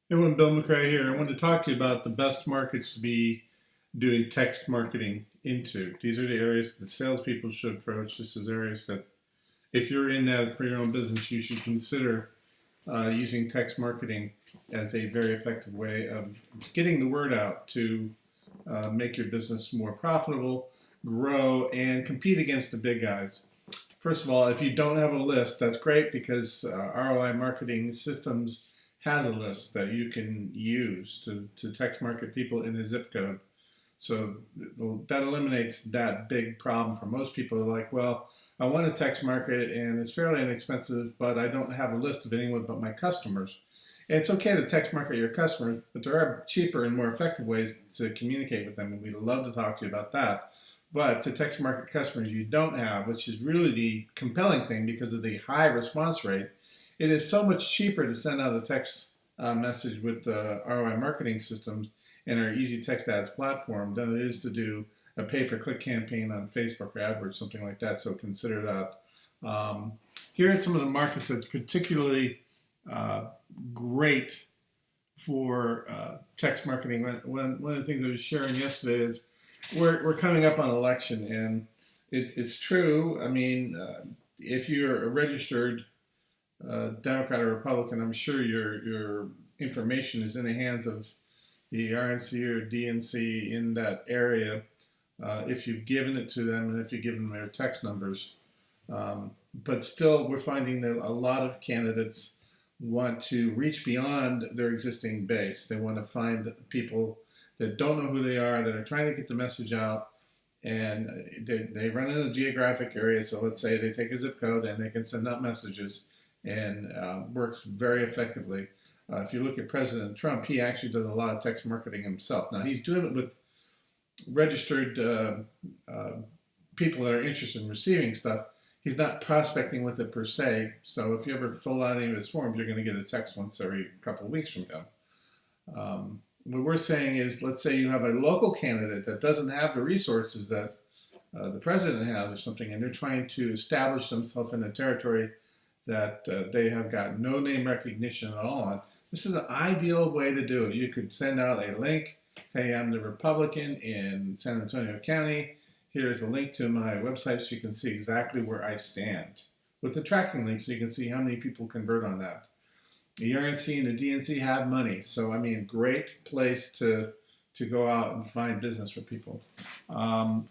Hey, everyone, Bill McRae here. I want to talk to you about the best markets to be doing text marketing into. These are the areas that salespeople should approach. This is areas that, if you're in that for your own business, you should consider using text marketing as a very effective way of getting the word out to make your business more profitable, grow, and compete against the big guys. First of all, if you don't have a list, that's great because ROI marketing systems has a list that you can use to text market people in a zip code. So that eliminates that big problem for most people. Like, well, I want to text market and it's fairly inexpensive, but I don't have a list of anyone but my customers. And it's okay to text market your customers, but there are cheaper and more effective ways to communicate with them, and we'd love to talk to you about that. But to text market customers you don't have, which is really the compelling thing because of the high response rate, it is so much cheaper to send out a text message with the ROI marketing systems and our easy text ads platform than it is to do a pay-per-click campaign on Facebook or AdWords, something like that. So consider that. Here are some of the markets that's particularly uh, great for text marketing. One of the things I was sharing yesterday is we're coming up on election, and it's true. I mean, if you're a registered Democrat or Republican, I'm sure your information is in the hands of the RNC or DNC in that area if you've given it to them and if you've given them their text numbers. But still, we're finding that a lot of candidates want to reach beyond their existing base. They want to find people that don't know who they are, that are trying to get the message out, and they run in a geographic area. So let's say they take a zip code and they can send out messages, and works very effectively. If you look at President Trump, he actually does a lot of text marketing himself. Now he's doing it with registered people that are interested in receiving stuff. He's not prospecting with it per se. So if you ever fill out any of his forms, you're going to get a text once every couple of weeks from him. What we're saying is, let's say you have a local candidate that doesn't have the resources that the president has or something, and they're trying to establish themselves in a territory that they have got no name recognition at all on. This is an ideal way to do it. You could send out a link. Hey, I'm the Republican in San Antonio County. Here's a link to my website so you can see exactly where I stand. With the tracking link so you can see how many people convert on that. The RNC and the DNC have money. So, I mean, great place to go out and find business for people.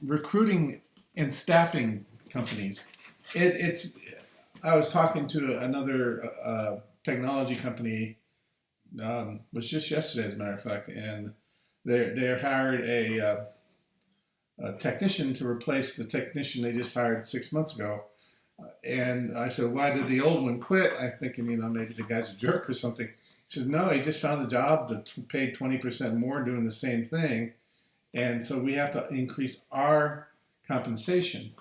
Recruiting and staffing companies. It's I was talking to another technology company, was just yesterday, as a matter of fact, and they hired a technician to replace the technician they just hired 6 months ago. And I said, why did the old one quit? I'm thinking, maybe the guy's a jerk or something. He said, no, he just found a job that paid 20% more doing the same thing. And so we have to increase our compensation.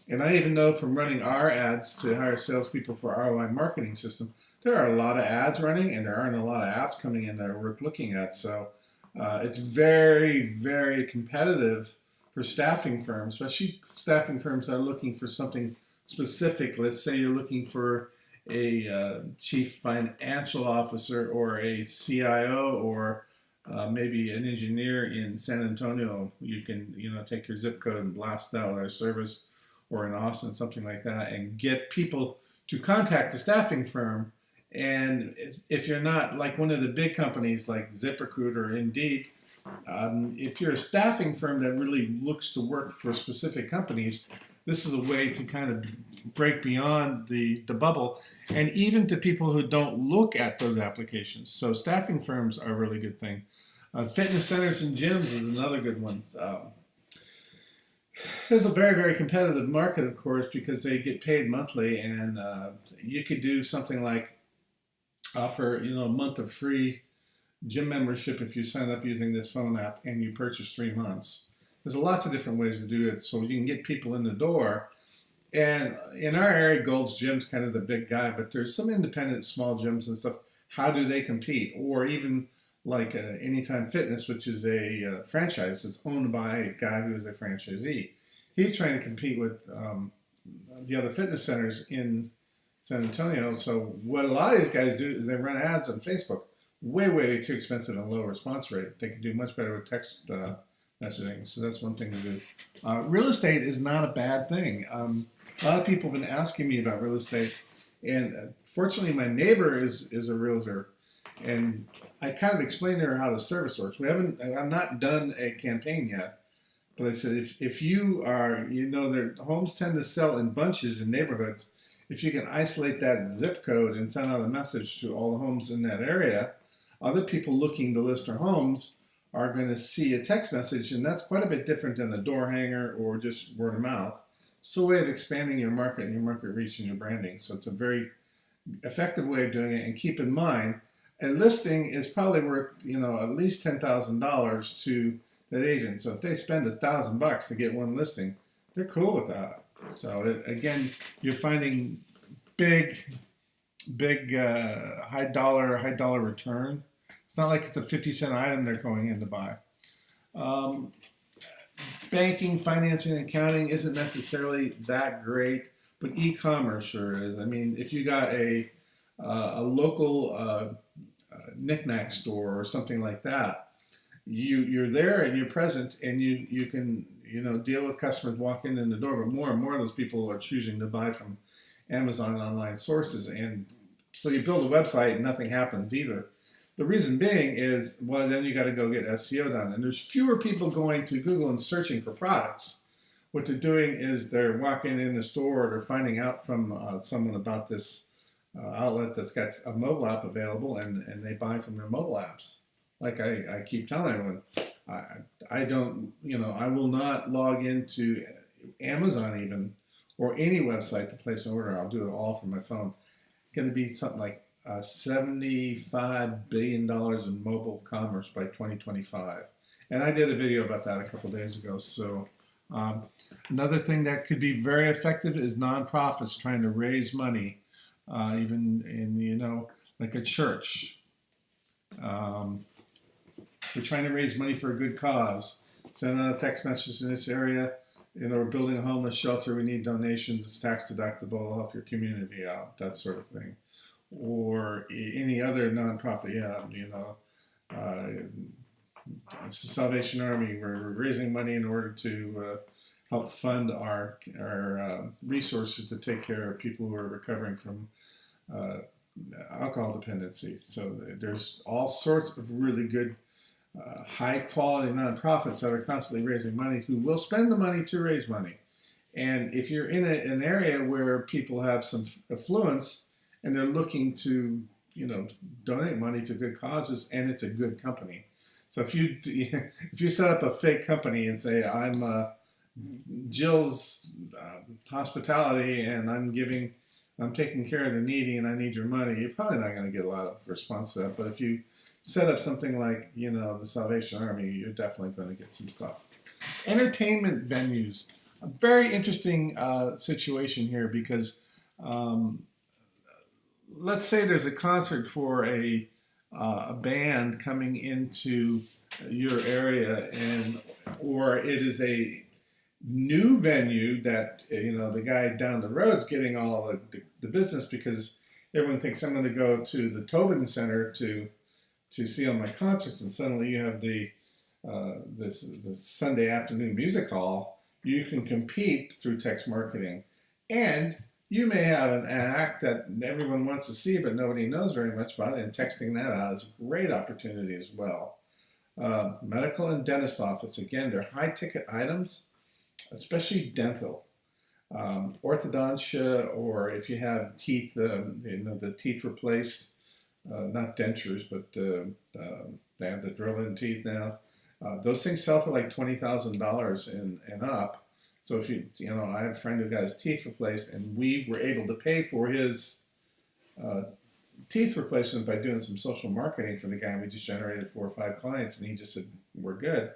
And I even know from running our ads to hire salespeople for ROI marketing system, there are a lot of ads running and there aren't a lot of apps coming in that are worth looking at. So it's very, very competitive for staffing firms, especially staffing firms that are looking for something specific. Let's say you're looking for a chief financial officer or a CIO or maybe an engineer in San Antonio. You can take your zip code and blast out our service, or in Austin, something like that, and get people to contact the staffing firm. And if you're not like one of the big companies like ZipRecruiter or Indeed, if you're a staffing firm that really looks to work for specific companies, this is a way to kind of break beyond the bubble, and even to people who don't look at those applications. So staffing firms are a really good thing. Fitness centers and gyms is another good one. It's a very, very competitive market, of course, because they get paid monthly, and you could do something like offer a month of free gym membership if you sign up using this phone app and you purchase 3 months. There's lots of different ways to do it so you can get people in the door. And in our area, Gold's Gym's kind of the big guy, but there's some independent small gyms and stuff. How do they compete? Or even like Anytime Fitness, which is a franchise that's owned by a guy who is a franchisee. He's trying to compete with the other fitness centers in San Antonio. So what a lot of these guys do is they run ads on Facebook. way too expensive and low response rate. They can do much better with text messaging. So that's one thing to do. Real estate is not a bad thing. A lot of people have been asking me about real estate, and fortunately, my neighbor is a realtor, and I kind of explained to her how the service works. I've not done a campaign yet, but I said if you are, their homes tend to sell in bunches in neighborhoods. If you can isolate that zip code and send out a message to all the homes in that area, other people looking to list their homes are going to see a text message, and that's quite a bit different than the door hanger or just word of mouth. It's a way of expanding your market and your market reach and your branding. So it's a very effective way of doing it. And keep in mind, a listing is probably worth at least $10,000 to that agent. So if they spend $1,000 to get one listing, they're cool with that. So again, you're finding big high dollar return. It's not like it's a 50-cent item they're going in to buy. Banking, financing, and accounting isn't necessarily that great, but e-commerce sure is. I mean, if you got a local knickknack store or something like that, you're there and you're present, and you can deal with customers walking in the door. But more and more of those people are choosing to buy from Amazon online sources, and so you build a website and nothing happens either. The reason being is, well, then you got to go get SEO done, and there's fewer people going to Google and searching for products. What they're doing is they're walking in the store, or they're finding out from someone about this outlet that's got a mobile app available, and they buy from their mobile apps. Like I keep telling everyone, I don't, I will not log into Amazon even, or any website to place an order. I'll do it all from my phone. It's going to be something like $75 billion in mobile commerce by 2025. And I did a video about that a couple days ago. So another thing that could be very effective is nonprofits trying to raise money, even in, like a church. We're trying to raise money for a good cause. Send out a text message in this area. We're building a homeless shelter. We need donations. It's tax deductible. Help your community out. That sort of thing. Or any other nonprofit. It's the Salvation Army. We're raising money in order to help fund our resources to take care of people who are recovering from alcohol dependency. So there's all sorts of really good high quality nonprofits that are constantly raising money, who will spend the money to raise money. And if you're in an area where people have some affluence and they're looking to donate money to good causes, and it's a good company. So if you set up a fake company and say, I'm Jill's hospitality, and I'm taking care of the needy, and I need your money, you're probably not going to get a lot of response to that. But if you set up something like, the Salvation Army, you're definitely going to get some stuff. Entertainment venues, a very interesting situation here, because let's say there's a concert for a band coming into your area, or it is a new venue that the guy down the road's getting all the business, because everyone thinks I'm going to go to the Tobin Center to see all my concerts, and suddenly you have the Sunday afternoon music hall. You can compete through text marketing, and you may have an act that everyone wants to see but nobody knows very much about it, and texting that out is a great opportunity as well. Medical and dentist office, again, they're high ticket items, especially dental. Orthodontia, or if you have teeth, the teeth replaced, not dentures, but they have the drill-in teeth now. Those things sell for like $20,000 and up. So if I have a friend who got his teeth replaced, and we were able to pay for his teeth replacement by doing some social marketing for the guy. We just generated 4 or 5 clients, and he just said, "We're good,"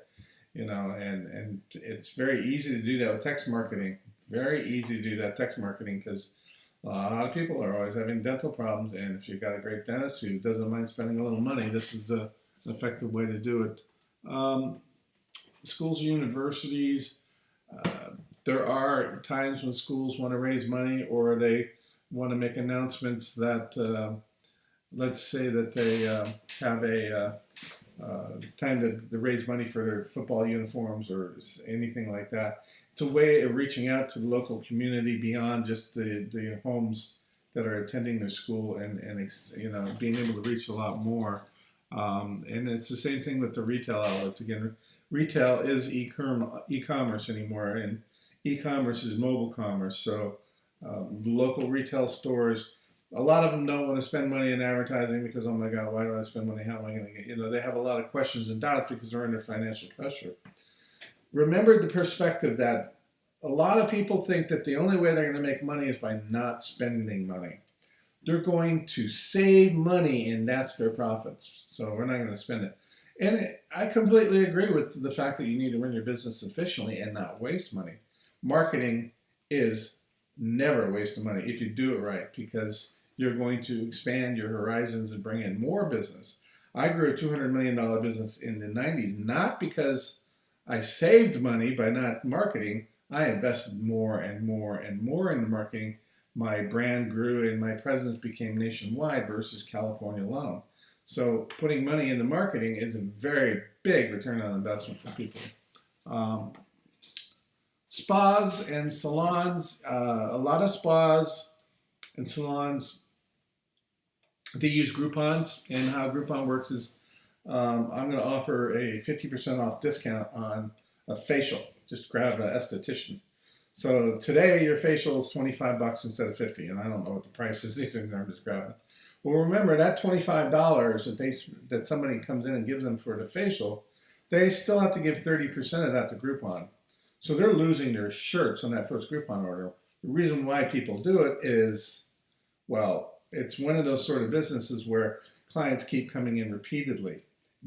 and it's very easy to do that with text marketing. Very easy to do that text marketing, because a lot of people are always having dental problems, and if you've got a great dentist who doesn't mind spending a little money, this is an effective way to do it. Schools and universities, there are times when schools want to raise money, or they want to make announcements that let's say that they have it's time to raise money for their football uniforms or anything like that. It's a way of reaching out to the local community beyond just the homes that are attending their school, and being able to reach a lot more. And it's the same thing with the retail outlets. Again, retail is e-commerce anymore, and e-commerce is mobile commerce. So local retail stores, a lot of them don't want to spend money in advertising because, oh my God, why do I spend money? How am I going to get, they have a lot of questions and doubts because they're under financial pressure. Remember the perspective that a lot of people think that the only way they're going to make money is by not spending money. They're going to save money, and that's their profits. So we're not going to spend it. And I completely agree with the fact that you need to run your business efficiently and not waste money. Marketing is never a waste of money if you do it right, because you're going to expand your horizons and bring in more business. I grew a $200 million business in the 90s, not because I saved money by not marketing. I invested more and more and more into marketing. My brand grew and my presence became nationwide versus California alone. So putting money into marketing is a very big return on investment for people. Spas and salons, a lot of spas and salons, they use Groupons, and how Groupon works is I'm going to offer a 50% off discount on a facial. Just grab an esthetician. So today your facial is $25 instead of $50, and I don't know what the price is. These things I'm just grabbing. Well, remember that $25 that somebody comes in and gives them for the facial, they still have to give 30% of that to Groupon. So they're losing their shirts on that first Groupon order. The reason why people do it is, well, it's one of those sort of businesses where clients keep coming in repeatedly.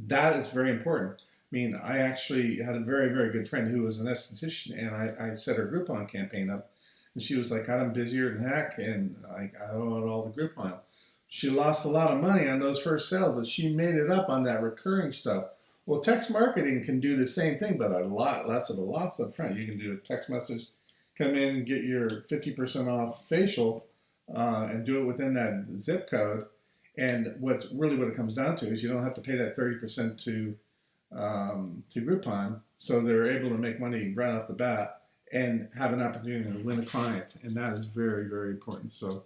That is very important. I mean, I actually had a very, very good friend who was an esthetician, and I set her Groupon campaign up, and she was like, God, I'm busier than heck, and I don't want all the Groupon. She lost a lot of money on those first sales, but she made it up on that recurring stuff. Well, text marketing can do the same thing, but a lot less of a lots up front. You can do a text message, come in, get your 50% off facial, and do it within that zip code. And what it comes down to is you don't have to pay that 30% to Groupon, so they're able to make money right off the bat and have an opportunity to win a client, and that is very, very important. So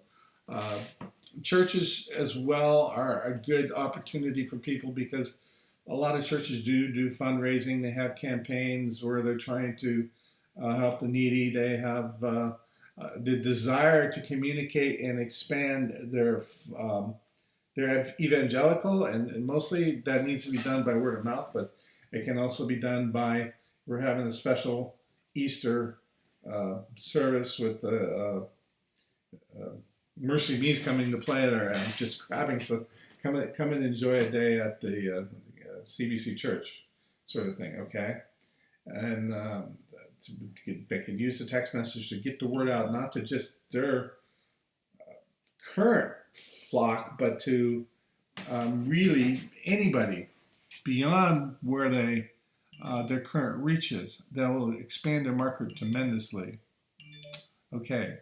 churches as well are a good opportunity for people, because a lot of churches do fundraising. They have campaigns where they're trying to help the needy. They have the desire to communicate and expand their evangelical, and mostly that needs to be done by word of mouth, but it can also be done by, we're having a special Easter service with Mercy Me's coming to play there. I'm just grabbing, so come and enjoy a day at the CBC Church, sort of thing, okay? And they can use the text message to get the word out, not to just their current flock, but to really anybody beyond where their current reach is. That will expand their market tremendously. Okay,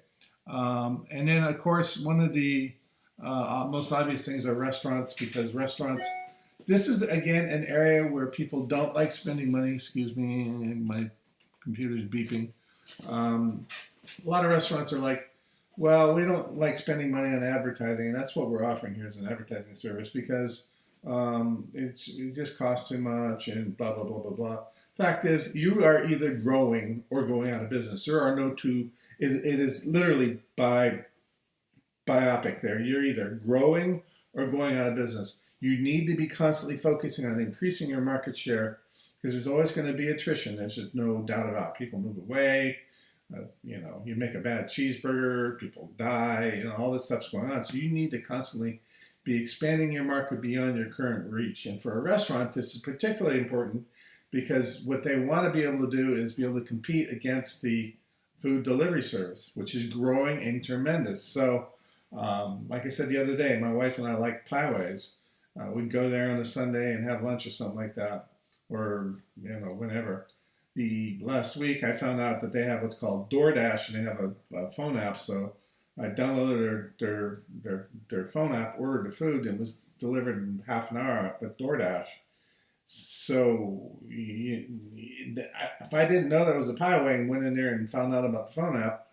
and then of course one of the most obvious things are restaurants, because restaurants, this is again an area where people don't like spending money. Excuse me, my computer's beeping. A lot of restaurants are like, well, we don't like spending money on advertising, and that's what we're offering here as an advertising service, because it just costs too much and blah, blah, blah, blah, blah. Fact is, you are either growing or going out of business. There are no two. It is literally biopic there. You're either growing or going out of business. You need to be constantly focusing on increasing your market share, because there's always going to be attrition. There's just no doubt about it. People move away. You make a bad cheeseburger, people die, all this stuff's going on. So you need to constantly be expanding your market beyond your current reach. And for a restaurant, this is particularly important, because what they want to be able to do is be able to compete against the food delivery service, which is growing and tremendous. So, like I said the other day, my wife and I like Pieways. We'd go there on a Sunday and have lunch or something like that, or whenever. The last week I found out that they have what's called DoorDash, and they have a phone app, so I downloaded their phone app, ordered the food, and was delivered in half an hour with DoorDash. So if I didn't know that was a Pieway and went in there and found out about the phone app,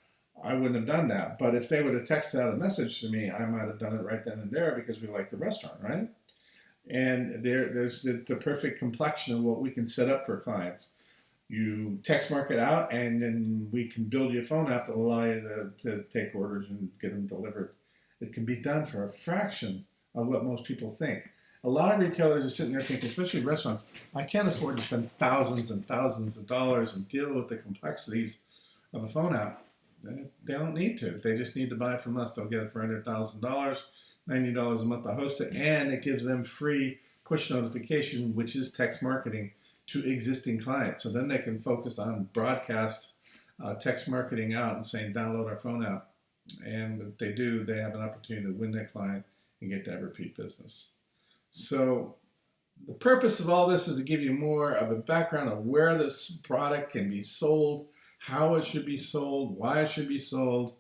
I wouldn't have done that. But if they would have texted out a message to me, I might have done it right then and there because we like the restaurant, right? And there's the perfect complexion of what we can set up for clients. You text market out, and then we can build you a phone app that will allow you to take orders and get them delivered. It can be done for a fraction of what most people think. A lot of retailers are sitting there thinking, especially restaurants, I can't afford to spend thousands and thousands of dollars and deal with the complexities of a phone app. They don't need to. They just need to buy it from us. They'll get it for under $1,000, $90 a month to host it, and it gives them free push notification, which is text marketing to existing clients. So then they can focus on broadcast text marketing out and saying, download our phone app. And if they do, they have an opportunity to win that client and get that repeat business. So the purpose of all this is to give you more of a background of where this product can be sold, how it should be sold, why it should be sold,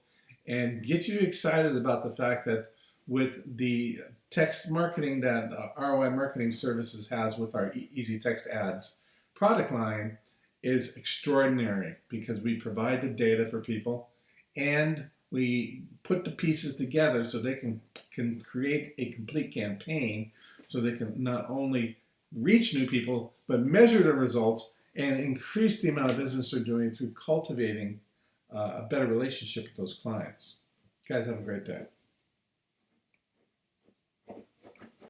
and get you excited about the fact that with the text marketing that ROI Marketing Services has with our Easy Text Ads product line is extraordinary because we provide the data for people and we put the pieces together so they can create a complete campaign so they can not only reach new people but measure the results and increase the amount of business they're doing through cultivating a better relationship with those clients. Guys, have a great day.